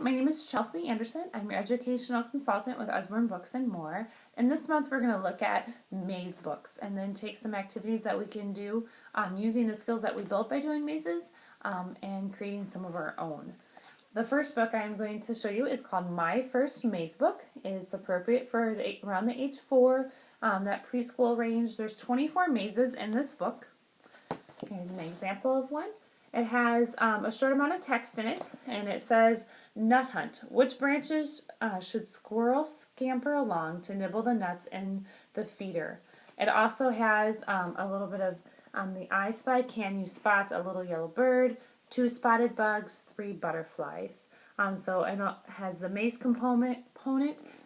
my name is Chelsea Anderson. I'm your educational consultant with Usborne Books and More. And this month we're going to look at maze books and then take some activities that we can do using the skills that we built by doing mazes and creating some of our own. The first book I'm going to show you is called My First Maze Book. It's appropriate for around the age 4, that preschool range. There's 24 mazes in this book. Here's an example of one. It has a short amount of text in it, and it says, Nut Hunt. Which branches should squirrel scamper along to nibble the nuts in the feeder? It also has a little bit of the I Spy. Can you spot a little yellow bird? 2 spotted bugs, 3 butterflies. So it has the maze component,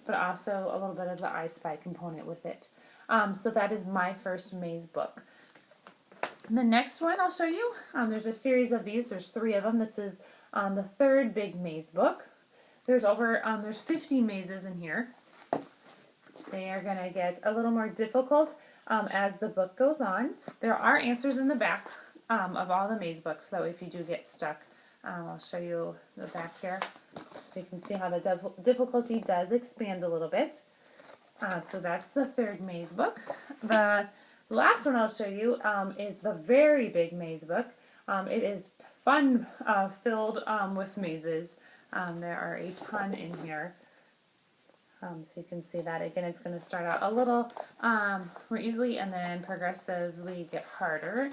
but also a little bit of the I Spy component with it. So that is My First Maze Book. The next one I'll show you, there's a series of these. There's 3 of them. This is the third big maze book. There's 50 mazes in here. They are going to get a little more difficult as the book goes on. There are answers in the back of all the maze books, so if you do get stuck, I'll show you the back here so you can see how the difficulty does expand a little bit. So that's the third maze book. The last one I'll show you is the very big maze book. It is fun filled with mazes. There are a ton in here. So you can see that. Again, it's going to start out a little more easily and then progressively get harder.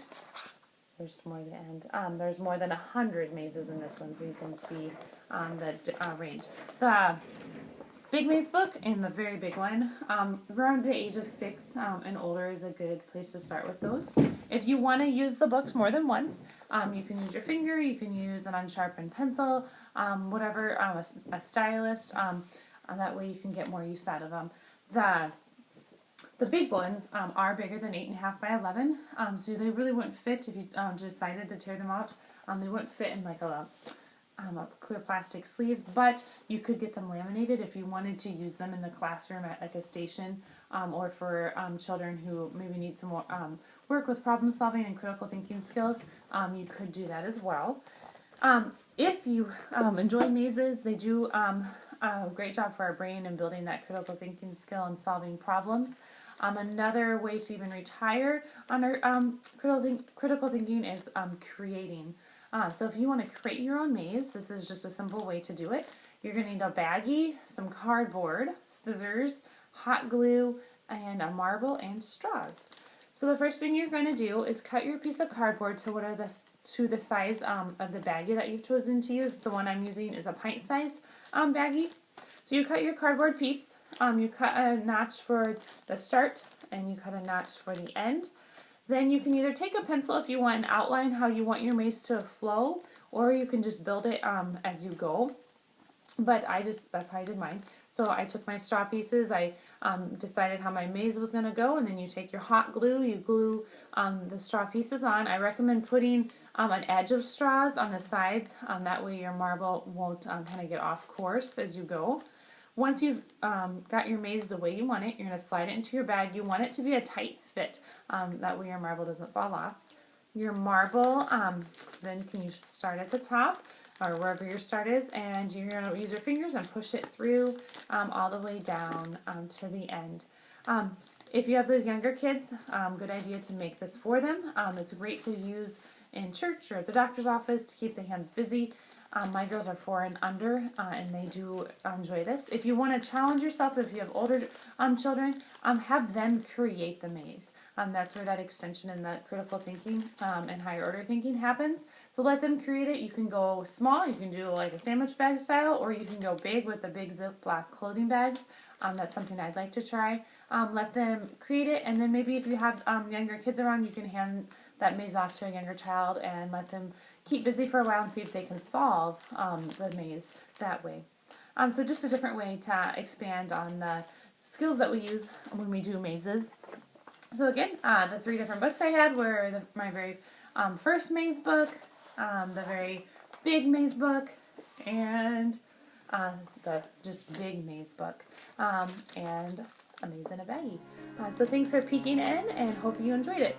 There's more to the end. There's more than 100 mazes in this one, so you can see the range. The big maze book and the very big one, around the age of 6 and older is a good place to start with those. If you want to use the books more than once, you can use your finger, you can use an unsharpened pencil, whatever, a stylus, that way you can get more use out of them. The big ones are bigger than 8.5 by 11, so they really wouldn't fit if you decided to tear them out. They wouldn't fit in like a clear plastic sleeve, but you could get them laminated if you wanted to use them in the classroom at like a station, or for children who maybe need some more work with problem solving and critical thinking skills. You could do that as well. If you enjoy mazes, they do a great job for our brain in building that critical thinking skill and solving problems. Another way to even reach higher on our critical thinking is creating. So if you want to create your own maze, this is just a simple way to do it. You're going to need a baggie, some cardboard, scissors, hot glue, and a marble and straws. So the first thing you're going to do is cut your piece of cardboard to the size of the baggie that you've chosen to use. The one I'm using is a pint size baggie. So you cut your cardboard piece, you cut a notch for the start, and you cut a notch for the end. Then you can either take a pencil if you want and outline how you want your maze to flow, or you can just build it as you go. But that's how I did mine. So I took my straw pieces, I decided how my maze was going to go, and then you take your hot glue, you glue the straw pieces on. I recommend putting an edge of straws on the sides, that way your marble won't kind of get off course as you go. Once you've got your maze the way you want it, you're going to slide it into your bag. You want it to be a tight fit, that way your marble doesn't fall off. Your marble, then can you start at the top, or wherever your start is, and you're going to use your fingers and push it through all the way down to the end. If you have those younger kids, good idea to make this for them. It's great to use in church or at the doctor's office to keep the hands busy. My girls are 4 and under, and they do enjoy this. If you want to challenge yourself, if you have older children, have them create the maze. That's where that extension and that critical thinking and higher order thinking happens. So let them create it. You can go small, you can do like a sandwich bag style, or you can go big with the big Ziploc clothing bags. That's something I'd like to try. Let them create it, and then maybe if you have younger kids around, you can hand that maze off to a younger child and let them keep busy for a while and see if they can solve the maze that way. So just a different way to expand on the skills that we use when we do mazes. So again, the 3 different books I had were my very first maze book, the very big maze book, and the just big maze book, and a maze in a baggie. So thanks for peeking in, and hope you enjoyed it.